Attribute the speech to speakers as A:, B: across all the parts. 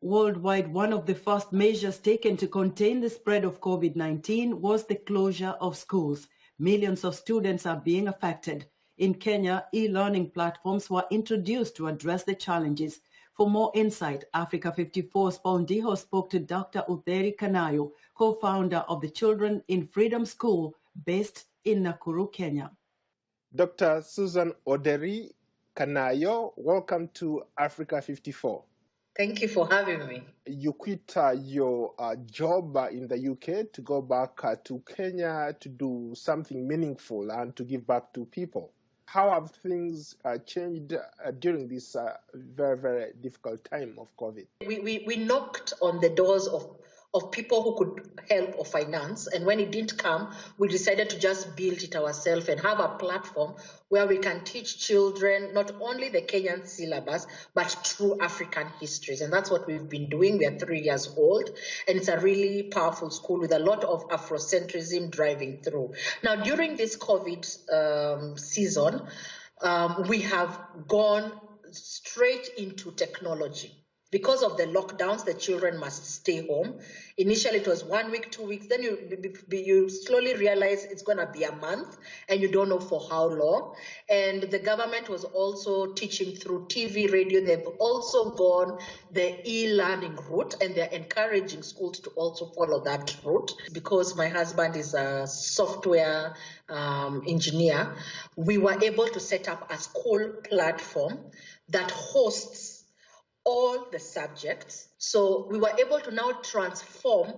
A: Worldwide, one of the first measures taken to contain the spread of COVID-19 was the closure of schools. Millions of students are being affected. In Kenya, e-learning platforms were introduced to address the challenges. For more insight, Africa 54's Paul Ndiho spoke to Dr. Utheri Kanayo, co-founder of the Children in Freedom School based in Nakuru, Kenya.
B: Dr. Susan Utheri Kanayo, welcome to Africa 54.
C: Thank you for having me.
B: You quit your job in the UK to go back to Kenya to do something meaningful and to give back to people. How have things changed during this very, very difficult time of COVID?
C: We knocked on the doors of people who could help or finance, and when it didn't come, we decided to just build it ourselves and have a platform where we can teach children not only the Kenyan syllabus, but true African histories. And that's what we've been doing. We are 3 years old, and it's a really powerful school with a lot of Afrocentrism driving through. Now, during this COVID season, we have gone straight into technology. Because of the lockdowns, the children must stay home. Initially, it was 1 week, 2 weeks. Then you slowly realize it's going to be a month, and you don't know for how long. And the government was also teaching through TV, radio. They've also gone the e-learning route, and they're encouraging schools to also follow that route. Because my husband is a software engineer, we were able to set up a school platform that hosts all the subjects. So we were able to now transform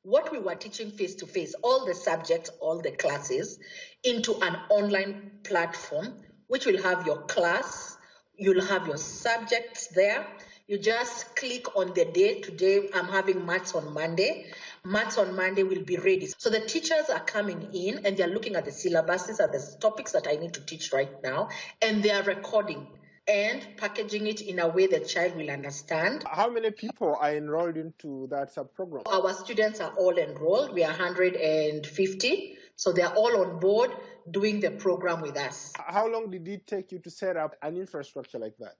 C: what we were teaching face-to-face, all the subjects, all the classes, into an online platform, which will have your class, you'll have your subjects there. You just click on the day. Today, I'm having maths on Monday. Maths on Monday will be ready. So the teachers are coming in and they're looking at the syllabuses, at the topics that I need to teach right now, and they are recording and packaging it in a way the child will understand.
B: How many people are enrolled into that program?
C: Our students are all enrolled. We are 150. So they are all on board doing the program with us.
B: How long did it take you to set up an infrastructure like that?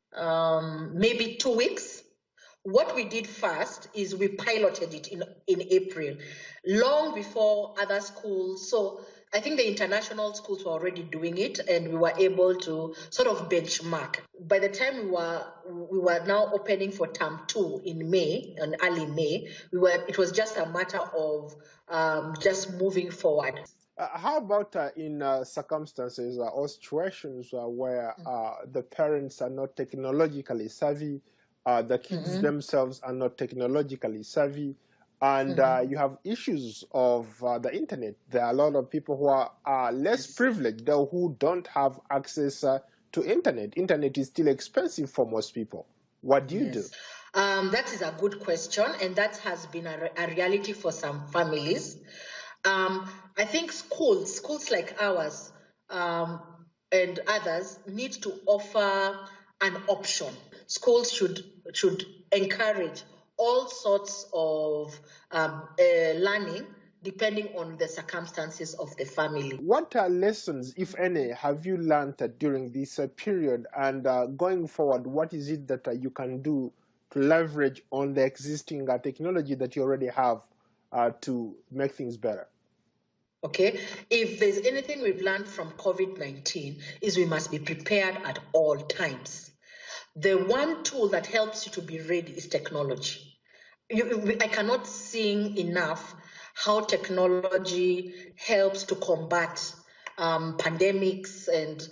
C: Maybe 2 weeks. What we did first is we piloted it in April, long before other schools. So I think the international schools were already doing it, and we were able to sort of benchmark. By the time we were now opening for term 2 in May, in early May, it was just a matter of just moving forward.
B: How about in circumstances or situations where the parents are not technologically savvy, the kids themselves are not technologically savvy, and you have issues of the internet? There are a lot of people who are less privileged, who don't have access to internet. Internet is still expensive for most people. What do you do?
C: That is a good question, and that has been a reality for some families. I think schools like ours and others need to offer an option. Schools should encourage all sorts of learning depending on the circumstances of the family.
B: What lessons, if any, have you learned during this period? And going forward, what is it that you can do to leverage on the existing technology that you already have to make things better?
C: Okay, if there's anything we've learned from COVID-19 is we must be prepared at all times. The one tool that helps you to be ready is technology. I cannot sing enough how technology helps to combat pandemics and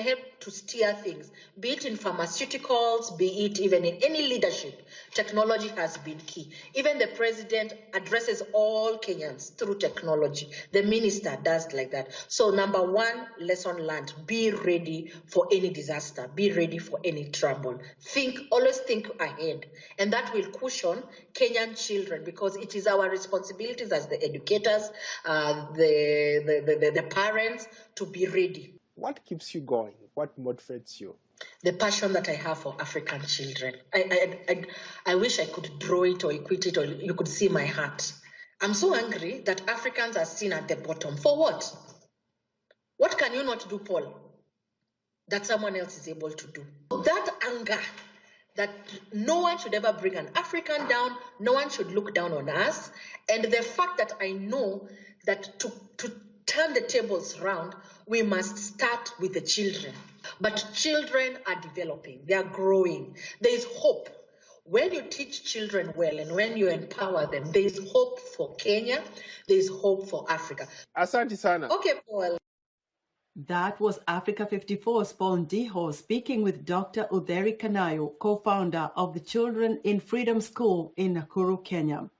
C: help to steer things, be it in pharmaceuticals, be it even in any leadership. Technology has been key. Even the president addresses all Kenyans through technology. The minister does like that. So number one, lesson learned, be ready for any disaster, be ready for any trouble. Always think ahead. And that will cushion Kenyan children, because it is our responsibilities as the educators, the parents, to be ready.
B: What keeps you going? What motivates you?
C: The passion that I have for African children. I wish I could draw it or equate it, or you could see my heart. I'm so angry that Africans are seen at the bottom. For what? What can you not do, Paul, that someone else is able to do? That anger that no one should ever bring an African down, no one should look down on us. And the fact that I know that to turn the tables round, we must start with the children. But children are developing, they are growing. There is hope. When you teach children well and when you empower them, there is hope for Kenya, there is hope for Africa.
B: Asante sana.
C: Okay, Paul.
A: That was Africa 54's Paul Ndiho speaking with Dr. Utheri Kanayo, co-founder of the Children in Freedom School in Nakuru, Kenya.